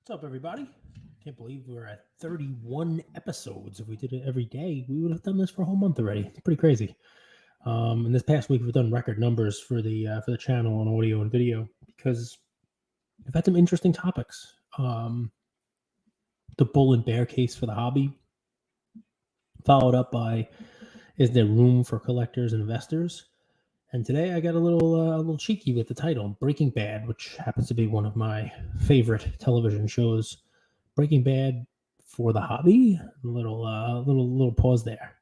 What's up, everybody? Can't believe we're at 31 episodes. If we did it every day, we would have done this for a whole month already. It's pretty crazy. And this past week, we've done record numbers for the channel on audio and video because we've had some interesting topics. The bull and bear case for the hobby, followed up by is there room for collectors and investors? And today I got a little cheeky with the title Breaking Bad, which happens to be one of my favorite television shows. Breaking Bad for the hobby. Little pause there.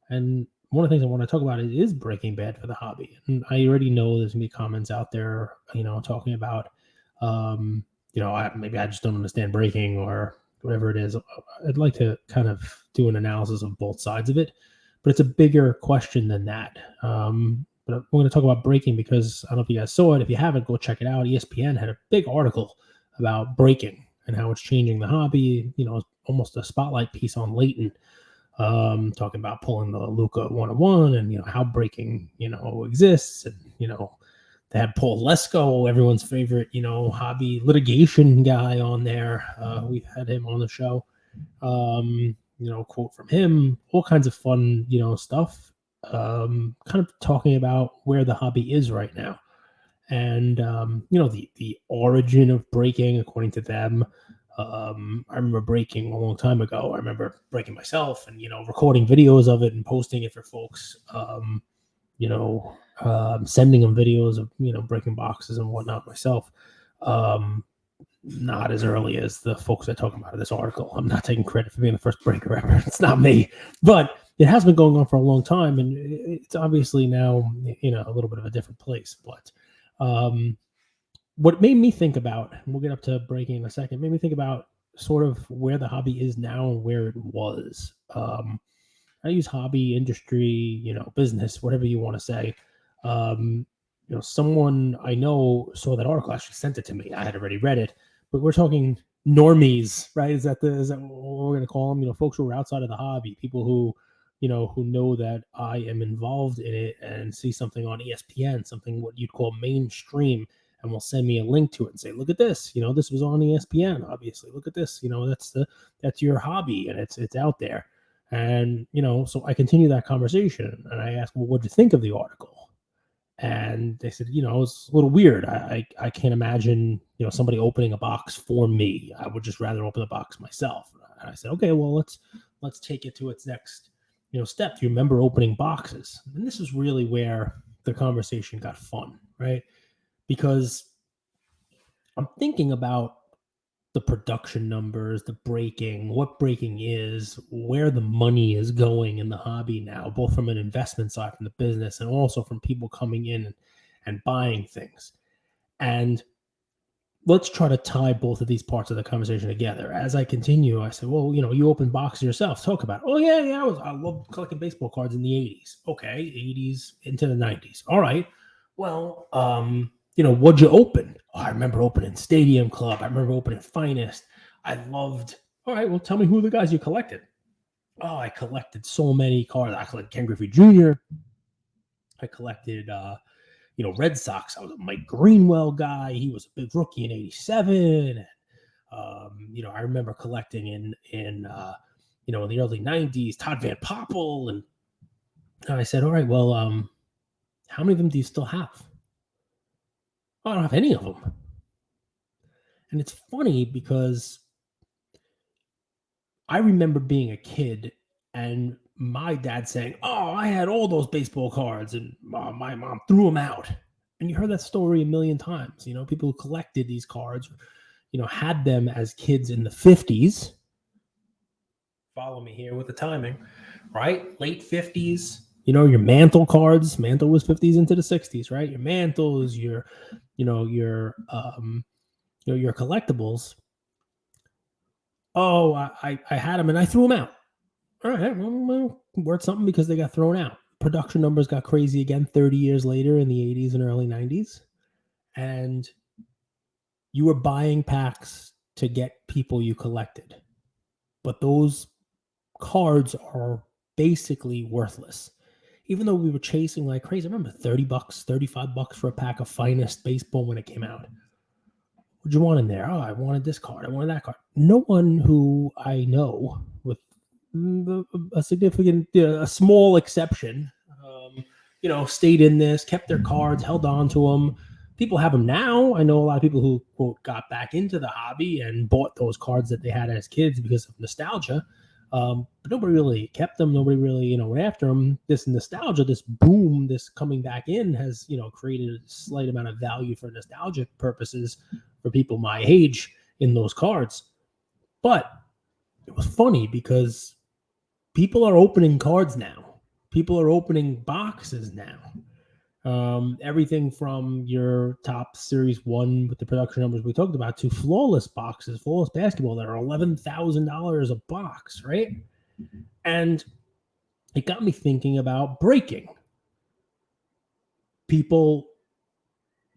And one of the things I want to talk about is Breaking Bad for the hobby. And I already know there's gonna be comments out there, talking about, maybe I just don't understand breaking or whatever it is. I'd like to kind of do an analysis of both sides of it, but it's a bigger question than that. But we're going to talk about breaking because I don't know if you guys saw it. If you haven't, go check it out. ESPN had a big article about breaking and how it's changing the hobby. Almost a spotlight piece on Leighton, talking about pulling the Luca 101 and how breaking exists. And they had Paul Lesko, everyone's favorite hobby litigation guy, on there. We've had him on the show. Quote from him, all kinds of fun stuff. Kind of talking about where the hobby is right now, and the origin of breaking according to them. I remember breaking a long time ago. I remember breaking myself and recording videos of it and posting it for folks. Sending them videos of breaking boxes and whatnot myself. Not as early as the folks that talk about in this article. I'm not taking credit for being the first breaker ever. It's not me, but it has been going on for a long time, and it's obviously now a little bit of a different place. But what made me think about, and we'll get up to breaking in a second, made me think about sort of where the hobby is now and where it was. I use hobby, industry, business, whatever you want to say. Someone I know saw that article, actually sent it to me. I had already read it, but we're talking normies, right? Is that what we're going to call them? Folks who are outside of the hobby, people who know that I am involved in it and see something on ESPN, something what you'd call mainstream, and will send me a link to it and say, look at this, this was on ESPN, obviously. Look at this, that's your hobby and it's out there. And, so I continue that conversation and I ask, well, what'd you think of the article? And they said, it was a little weird. I can't imagine, somebody opening a box for me. I would just rather open the box myself. And I said, okay, well, let's take it to its next, step. Do you remember opening boxes? And this is really where the conversation got fun, right? Because I'm thinking about the production numbers, the breaking, what breaking is, where the money is going in the hobby now, both from an investment side, from the business, and also from people coming in and buying things. And let's try to tie both of these parts of the conversation together. As I continue, I said, well, you open boxes yourself. Talk about it. Oh, yeah. I love collecting baseball cards in the 80s. Okay, 80s into the 90s. All right. Well, what'd you open? Oh, I remember opening Stadium Club. I remember opening Finest. I loved. All right, well, tell me who the guys you collected. Oh, I collected so many cards. I collected Ken Griffey Jr. I collected, Red Sox. I was a Mike Greenwell guy. He was a big rookie in '87. I remember collecting in the early '90s, Todd Van Poppel, and I said, all right, well, how many of them do you still have? I don't have any of them. And it's funny because I remember being a kid and my dad saying, oh, I had all those baseball cards and my mom threw them out. And you heard that story a million times. People who collected these cards, had them as kids in the 50s. Follow me here with the timing, right? Late 50s. Your Mantle cards. Mantle was 50s into the 60s, right? Your Mantles, your collectibles. Oh, I had them and I threw them out. All right, well, worth something because they got thrown out. Production numbers got crazy again 30 years later in the 80s and early 90s. And you were buying packs to get people you collected. But those cards are basically worthless. Even though we were chasing like crazy. I remember $30, $35 for a pack of Finest baseball when it came out. What'd you want in there? Oh, I wanted this card. I wanted that card. No one who I know, with a significant, a small exception, stayed in this, kept their cards, held on to them. People have them now. I know a lot of people who, quote, got back into the hobby and bought those cards that they had as kids because of nostalgia. But nobody really kept them. Nobody really, went after them. This nostalgia, this boom, this coming back in has, created a slight amount of value for nostalgic purposes for people my age in those cards. But it was funny because people are opening cards now. People are opening boxes now. Everything from your top Series 1 with the production numbers we talked about to flawless boxes, flawless basketball that are $11,000 a box, right? And it got me thinking about breaking. People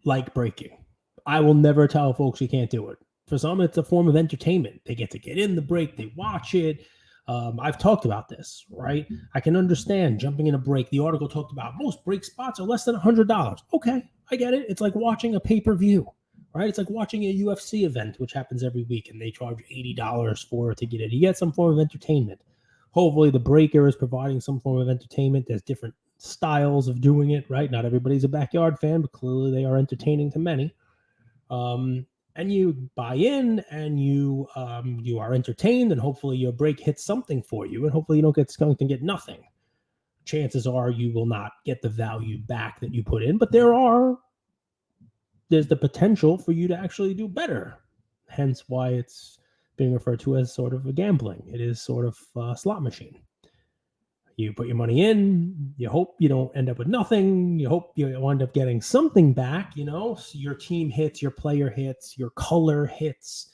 like breaking. I will never tell folks you can't do it. For some, it's a form of entertainment. They get to get in the break, they watch it. I've talked about this, right? I can understand jumping in a break. The article talked about most break spots are less than $100. Okay, I get it. It's like watching a pay-per-view, right? It's like watching a UFC event, which happens every week, and they charge $80 for it to get in. You get some form of entertainment. Hopefully, the breaker is providing some form of entertainment. There's different styles of doing it, right? Not everybody's a backyard fan, but clearly they are entertaining to many. And you buy in, and you are entertained, and hopefully your break hits something for you, and hopefully you don't get skunked and get nothing. Chances are you will not get the value back that you put in, but there's the potential for you to actually do better. Hence why it's being referred to as sort of a gambling. It is sort of a slot machine. You put your money in, you hope you don't end up with nothing. You hope you wind up getting something back, so your team hits, your player hits, your color hits,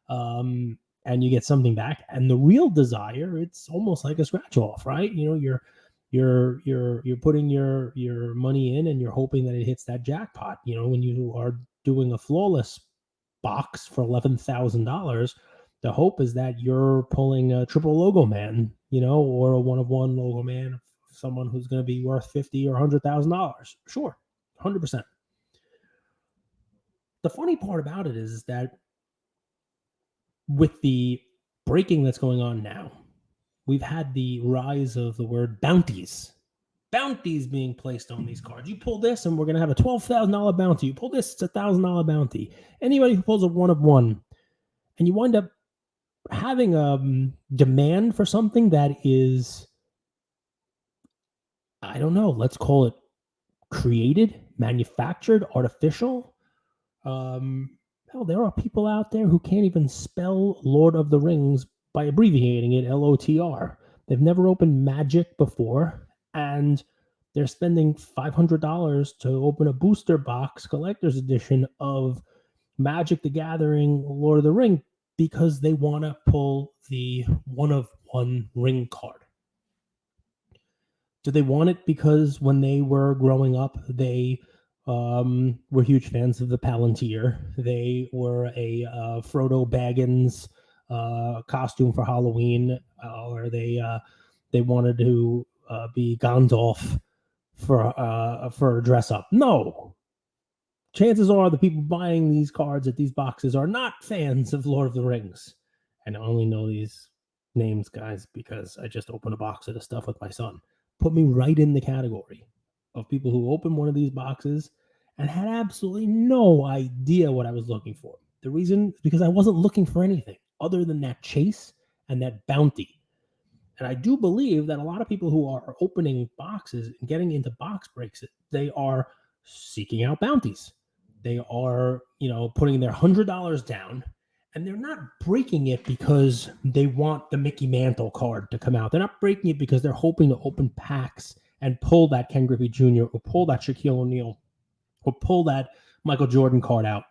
and you get something back. And the real desire, it's almost like a scratch off, right? You're putting your money in and you're hoping that it hits that jackpot. When you are doing a flawless box for $11,000, the hope is that you're pulling a triple logo man, or a one of one logo man, someone who's going to be worth $50,000 or $100,000. Sure, 100%. The funny part about it is that with the breaking that's going on now, we've had the rise of the word bounties. Bounties being placed on these cards. You pull this, and we're going to have a $12,000 bounty. You pull this, it's a $1,000 bounty. Anybody who pulls a one of one, and you wind up having a demand for something that is, I don't know, let's call it created, manufactured, artificial. Hell, there are people out there who can't even spell Lord of the Rings by abbreviating it LOTR. They've never opened Magic before, and they're spending $500 to open a booster box collector's edition of Magic the Gathering Lord of the Ring because they want to pull the one of one ring card. Do they want it because when they were growing up, they were huge fans of the Palantir? They were a Frodo Baggins costume for Halloween, or they wanted to be Gandalf for a dress up? No. Chances are the people buying these cards at these boxes are not fans of Lord of the Rings. And I only know these names, guys, because I just opened a box of this stuff with my son. Put me right in the category of people who opened one of these boxes and had absolutely no idea what I was looking for. The reason is because I wasn't looking for anything other than that chase and that bounty. And I do believe that a lot of people who are opening boxes and getting into box breaks, they are seeking out bounties. They are, putting their $100 down, and they're not breaking it because they want the Mickey Mantle card to come out. They're not breaking it because they're hoping to open packs and pull that Ken Griffey Jr. or pull that Shaquille O'Neal or pull that Michael Jordan card out.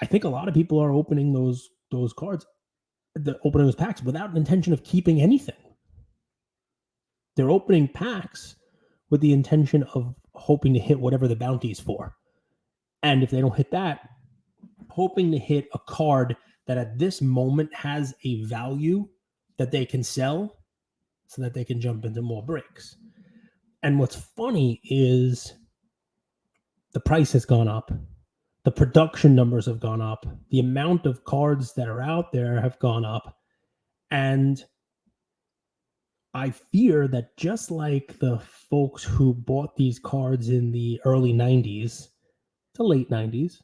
I think a lot of people are opening those cards, opening those packs without an intention of keeping anything. They're opening packs with the intention of hoping to hit whatever the bounty is for. And if they don't hit that, hoping to hit a card that at this moment has a value that they can sell so that they can jump into more breaks. And what's funny is the price has gone up. the production numbers have gone up, the amount of cards that are out there have gone up, and I fear that just like the folks who bought these cards in the early 90s to late 90s,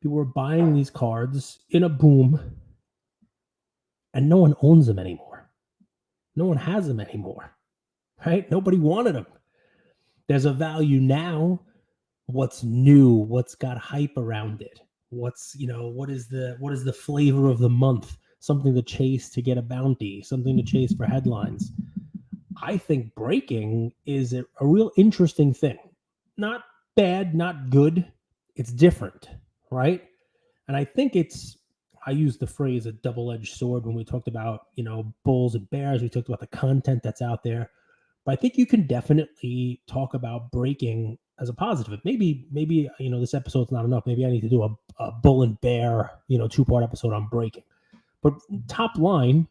people were buying these cards in a boom, and no one owns them anymore. No one has them anymore, right? Nobody wanted them. There's a value now. What's new? What's got hype around it? What is the flavor of the month? Something to chase to get a bounty, something to chase for headlines. I think breaking is a real interesting thing. Not bad, not good. It's different, right? And I think I used the phrase a double-edged sword when we talked about, bulls and bears. We talked about the content that's out there. But I think you can definitely talk about breaking as a positive. Maybe, this episode's not enough. Maybe I need to do a bull and bear, 2-part episode on breaking. But top line,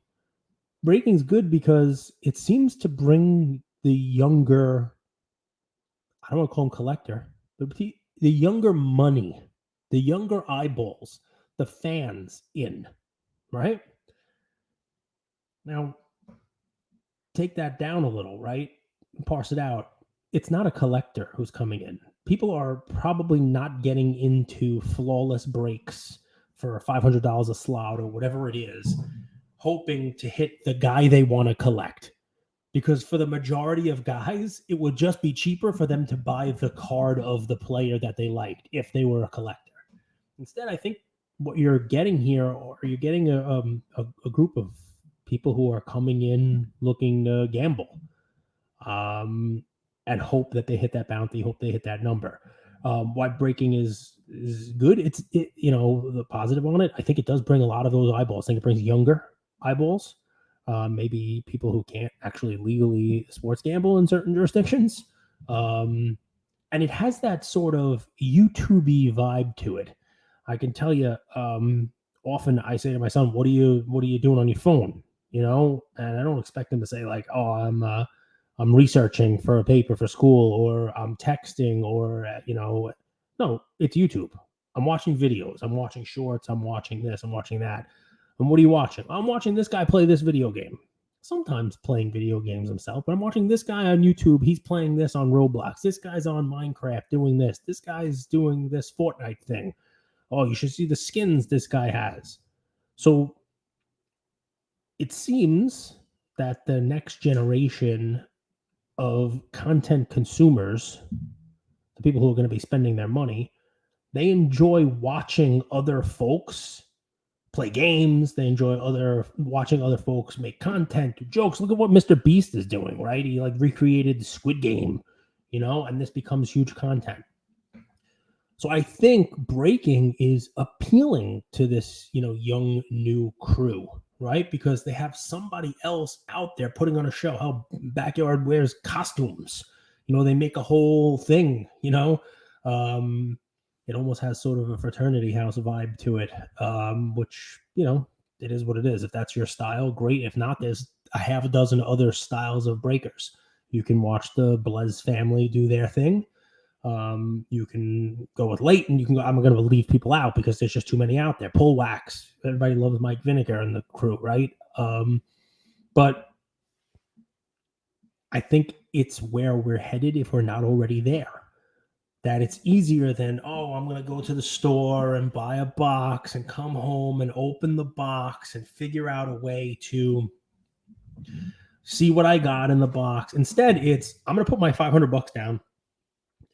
breaking's good because it seems to bring the younger, I don't want to call them collector, but the younger money, the younger eyeballs, the fans in, right? Now, take that down a little, right? Parse it out. It's not a collector who's coming in. People are probably not getting into flawless breaks for $500 a slot or whatever it is, hoping to hit the guy they want to collect. Because for the majority of guys, it would just be cheaper for them to buy the card of the player that they liked if they were a collector. Instead, I think what you're getting here, or you're getting a group of people who are coming in looking to gamble, and hope that they hit that bounty, hope they hit that number. Why breaking is good? It's the positive on it. I think it does bring a lot of those eyeballs. I think it brings younger eyeballs, maybe people who can't actually legally sports gamble in certain jurisdictions, and it has that sort of YouTube-y vibe to it. I can tell you, often I say to my son, "What are you doing on your phone?" And I don't expect him to say like, "Oh, I'm researching for a paper for school," or "I'm texting," or no, it's YouTube. I'm watching videos. I'm watching shorts. I'm watching this. I'm watching that. And what are you watching? I'm watching this guy play this video game. Sometimes playing video games himself, but I'm watching this guy on YouTube. He's playing this on Roblox. This guy's on Minecraft doing this. This guy's doing this Fortnite thing. Oh, you should see the skins this guy has. So it seems that the next generation of content consumers, the people who are going to be spending their money, they enjoy watching other folks play games. They enjoy watching other folks make content, do jokes. Look at what Mr. Beast is doing, right? He recreated the Squid Game, and this becomes huge content. So I think breaking is appealing to this, young new crew, right? Because they have somebody else out there putting on a show. How Backyard wears costumes, they make a whole thing, it almost has sort of a fraternity house vibe to it, which, it is what it is. If that's your style, great. If not, there's a half a dozen other styles of breakers. You can watch the Blez family do their thing. You can go with Leighton. You can go, I'm going to leave people out because there's just too many out there. Pull Wax. Everybody loves Mike Vinegar and the crew, right? But I think it's where we're headed if we're not already there. That it's easier than, I'm going to go to the store and buy a box and come home and open the box and figure out a way to see what I got in the box. Instead, I'm going to put my $500 down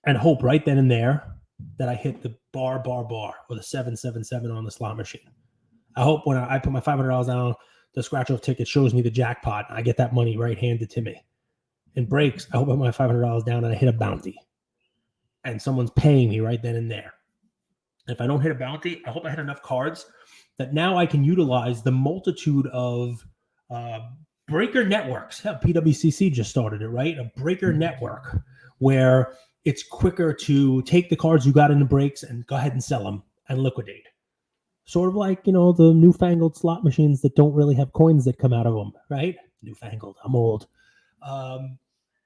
and hope right then and there that I hit the bar or the 777 on the slot machine. I hope when I put my $500 down, the scratch-off ticket shows me the jackpot and I get that money right handed to me. In breaks, I hope I put my $500 down and I hit a bounty. And someone's paying me right then and there. If I don't hit a bounty, I hope I hit enough cards that now I can utilize the multitude of breaker networks. Hell, PWCC just started it, right? A breaker network where it's quicker to take the cards you got in the breaks and go ahead and sell them and liquidate. Sort of like, the newfangled slot machines that don't really have coins that come out of them, right? Newfangled. I'm old.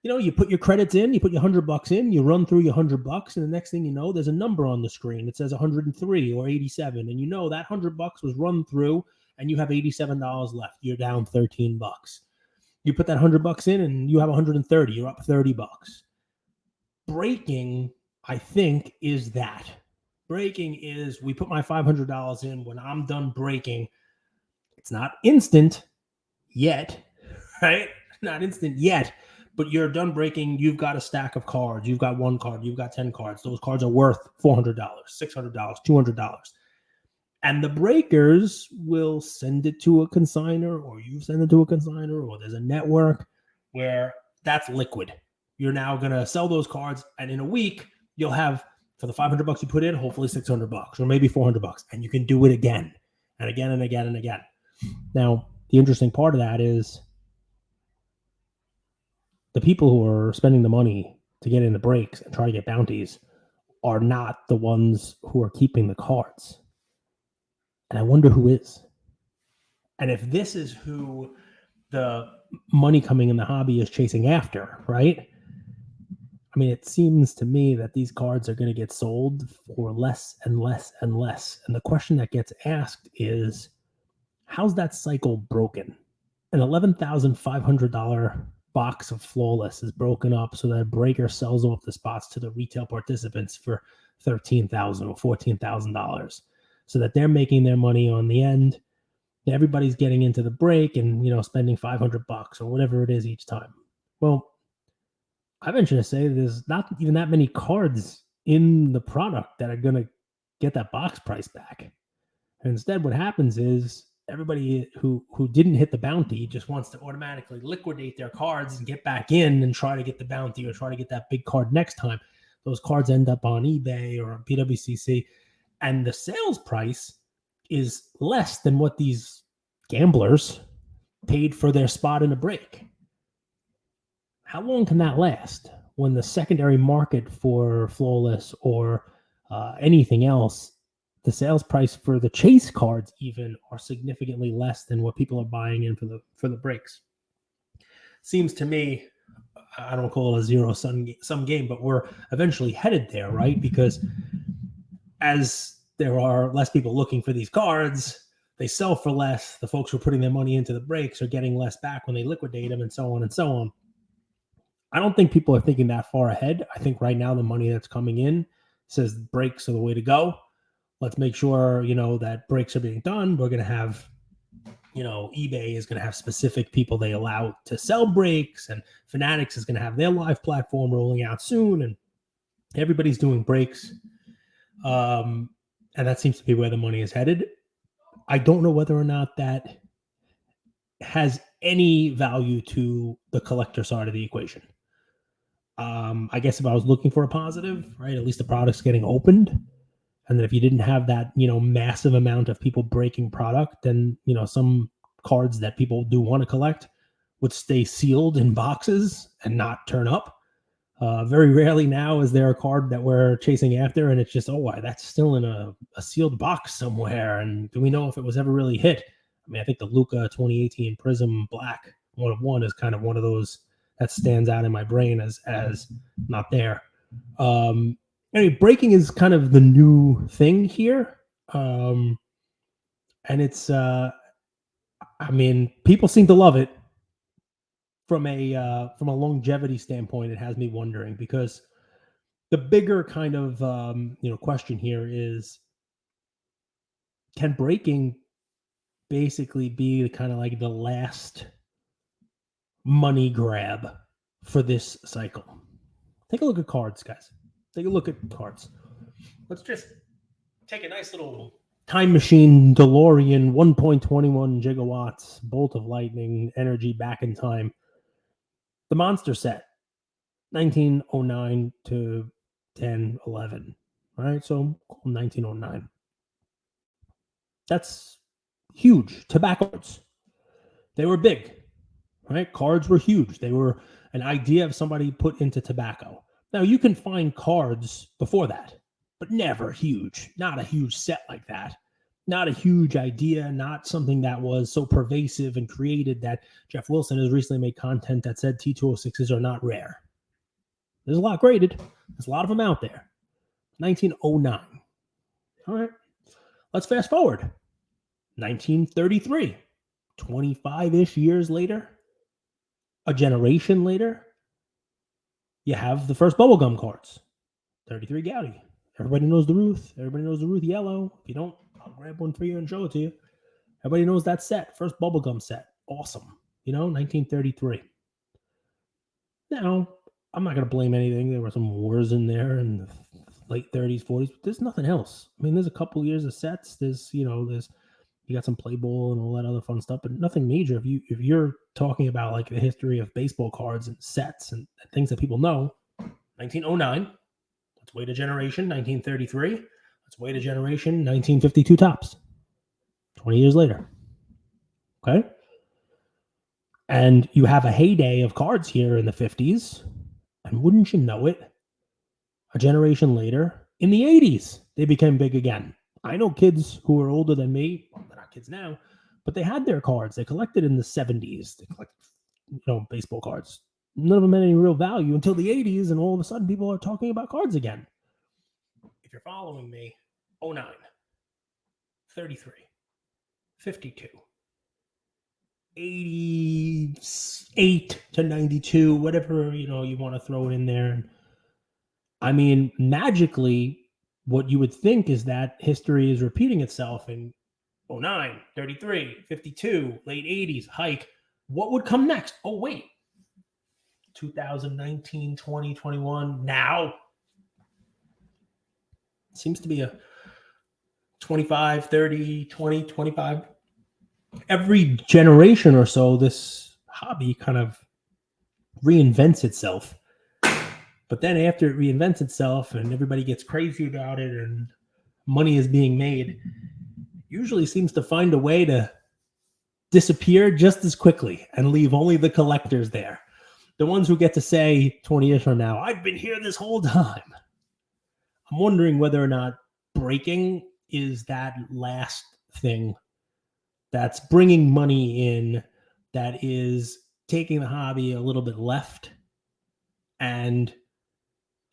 You put your credits in, you put your $100 in, you run through your $100, and the next thing you know, there's a number on the screen. It says 103 or 87, and that $100 was run through, and you have $87 left. You're down $13. You put that $100 in, and you have 130. You're up $30. Breaking, I think, is that. Breaking is we put my $500 in. When I'm done breaking, it's not instant yet, right? Not instant yet, but you're done breaking. You've got a stack of cards. You've got one card. You've got 10 cards. Those cards are worth $400, $600, $200. And the breakers will send it to a consignor, or you send it to a consignor, or there's a network where that's liquid. You're now going to sell those cards, and in a week, you'll have, for the $500 you put in, hopefully $600 or maybe $400, and you can do it again and again and again and again. Now, the interesting part of that is the people who are spending the money to get in the breaks and try to get bounties are not the ones who are keeping the cards. And I wonder who is. And if this is who the money coming in the hobby is chasing after, right? I mean, it seems to me that these cards are going to get sold for less and less and less. And the question that gets asked is, how's that cycle broken? An $11,500 box of Flawless is broken up so that a breaker sells off the spots to the retail participants for $13,000 or $14,000 so that they're making their money on the end. Everybody's getting into the break and, spending $500 or whatever it is each time. Well, I venture to say there's not even that many cards in the product that are going to get that box price back. And instead, what happens is everybody who didn't hit the bounty just wants to automatically liquidate their cards and get back in and try to get the bounty or try to get that big card next time. Those cards end up on eBay or on THWC, and the sales price is less than what these gamblers paid for their spot in a break. How long can that last when the secondary market for Flawless or anything else, the sales price for the chase cards even are significantly less than what people are buying in for the breaks? Seems to me, I don't call it a zero-sum game, but we're eventually headed there, right? Because as there are less people looking for these cards, they sell for less. The folks who are putting their money into the breaks are getting less back when they liquidate them, and so on and so on. I don't think people are thinking that far ahead. I think right now the money that's coming in says breaks are the way to go. Let's make sure, that breaks are being done. We're going to have, eBay is going to have specific people they allow to sell breaks, and Fanatics is going to have their live platform rolling out soon, and everybody's doing breaks. And that seems to be where the money is headed. I don't know whether or not that has any value to the collector side of the equation. I guess if I was looking for a positive, right, at least the product's getting opened. And then if you didn't have that, massive amount of people breaking product, then, some cards that people do want to collect would stay sealed in boxes and not turn up. Very rarely now is there a card that we're chasing after and it's just, that's still in a sealed box somewhere. And do we know if it was ever really hit? I mean, I think the Luca 2018 Prism Black 1/1 is kind of one of those that stands out in my brain as not there. Anyway, breaking is kind of the new thing here. And it's, people seem to love it. From a longevity standpoint, it has me wondering, because the bigger kind of, question here is, can breaking basically be kind of like the last money grab for this cycle? Take a look at cards, guys. Take a look at cards. Let's just take a nice little time machine DeLorean, 1.21 gigawatts, bolt of lightning, energy back in time. The monster set, 1909 to 1011. All right, so 1909. That's huge. Tobaccos. They were big, right? Cards were huge. They were an idea of somebody put into tobacco. Now, you can find cards before that, but never huge. Not a huge set like that. Not a huge idea, not something that was so pervasive and created that Jeff Wilson has recently made content that said T206s are not rare. There's a lot graded. There's a lot of them out there. 1909. All right. Let's fast forward. 1933. 25-ish years later, a generation later, you have the first bubblegum cards. 33 Gouty. Everybody knows the Ruth. Everybody knows the Ruth Yellow. If you don't, I'll grab one for you and show it to you. Everybody knows that set. First bubblegum set. Awesome. 1933. Now, I'm not going to blame anything. There were some wars in there in the late 30s, 40s. But there's nothing else. I mean, there's a couple years of sets. There's, you got some play ball and all that other fun stuff, but nothing major. If you're talking about like the history of baseball cards and sets and things that people know, 1909, let's wait a generation. 1933, let's wait a generation. 1952 tops, 20 years later. Okay. And you have a heyday of cards here in the 50s. And wouldn't you know it, a generation later, in the 80s, they became big again. I know kids who are older than me, well, they're not kids now, but they had their cards. They collected in the 70s. They collected, baseball cards. None of them had any real value until the 80s, and all of a sudden people are talking about cards again. If you're following me, 09, 33, 52, 88 to 92, whatever, you want to throw it in there. I mean, magically, what you would think is that history is repeating itself in 09, 33, 52, late 80s, hike. What would come next? Oh, wait. 2019, 20, 21, now. Seems to be a 25, 30, 20, 25. Every generation or so, this hobby kind of reinvents itself. But then after it reinvents itself and everybody gets crazy about it and money is being made, usually seems to find a way to disappear just as quickly and leave only the collectors there. The ones who get to say 20 years from now, I've been here this whole time. I'm wondering whether or not breaking is that last thing that's bringing money in, that is taking the hobby a little bit left, and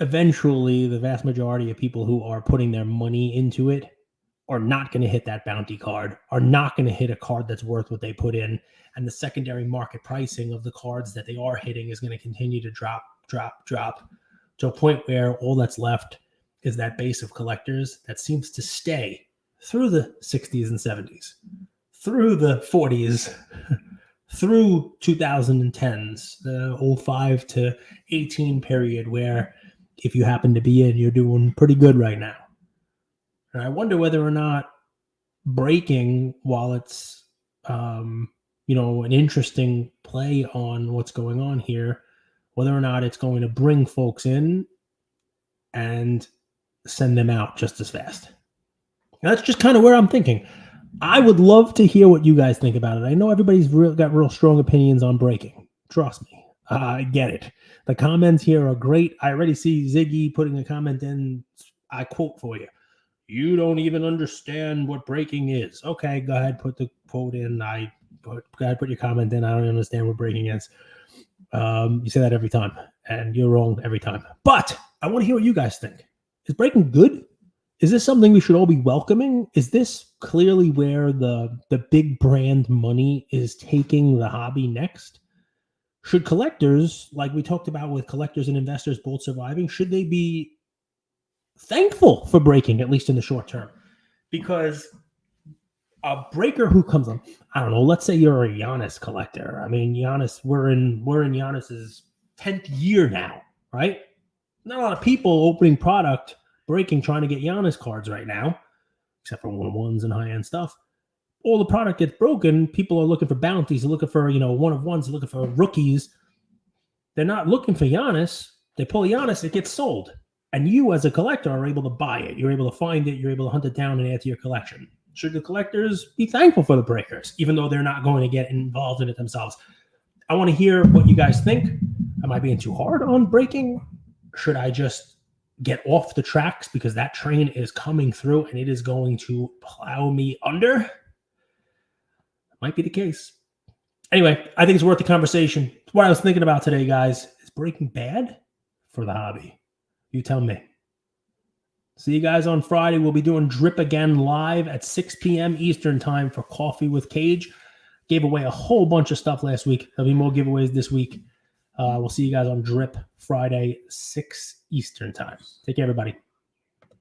eventually the vast majority of people who are putting their money into it are not going to hit that bounty card, are not going to hit a card that's worth what they put in, and the secondary market pricing of the cards that they are hitting is going to continue to drop to a point where all that's left is that base of collectors that seems to stay through the 60s and 70s, through the 40s, through 2010s, the 05 to 18 period, where if you happen to be in, you're doing pretty good right now. And I wonder whether or not breaking, while it's, an interesting play on what's going on here, whether or not it's going to bring folks in and send them out just as fast. Now, that's just kind of where I'm thinking. I would love to hear what you guys think about it. I know everybody's got real strong opinions on breaking. Trust me. I get it. The comments here are great. I already see Ziggy putting a comment in. I quote for you. You don't even understand what breaking is. Okay, go ahead, put the quote in. Go ahead, put your comment in. I don't understand what breaking is. You say that every time, and you're wrong every time. But I want to hear what you guys think. Is breaking good? Is this something we should all be welcoming? Is this clearly where the big brand money is taking the hobby next? Should collectors, like we talked about with collectors and investors both surviving, should they be thankful for breaking, at least in the short term? Because a breaker who comes on, I don't know, let's say you're a Giannis collector. I mean, Giannis, we're in Giannis's 10th year now, right? Not a lot of people opening product, breaking, trying to get Giannis cards right now, except for one-of-ones and high-end stuff. All the product gets broken. People are looking for bounties. They're looking for, one-of-ones. They're looking for rookies. They're not looking for Giannis. They pull Giannis, it gets sold. And you, as a collector, are able to buy it. You're able to find it. You're able to hunt it down and add to your collection. Should the collectors be thankful for the breakers, even though they're not going to get involved in it themselves? I want to hear what you guys think. Am I being too hard on breaking? Should I just get off the tracks because that train is coming through and it is going to plow me under? Might be the case. Anyway, I think it's worth the conversation. It's what I was thinking about today, guys. Is breaking bad? for the hobby? You tell me. See you guys on Friday. We'll be doing Drip again live at 6 p.m. Eastern time for Coffee with Cage. Gave away a whole bunch of stuff last week. There'll be more giveaways this week. We'll see you guys on Drip Friday, 6 Eastern time. Take care, everybody.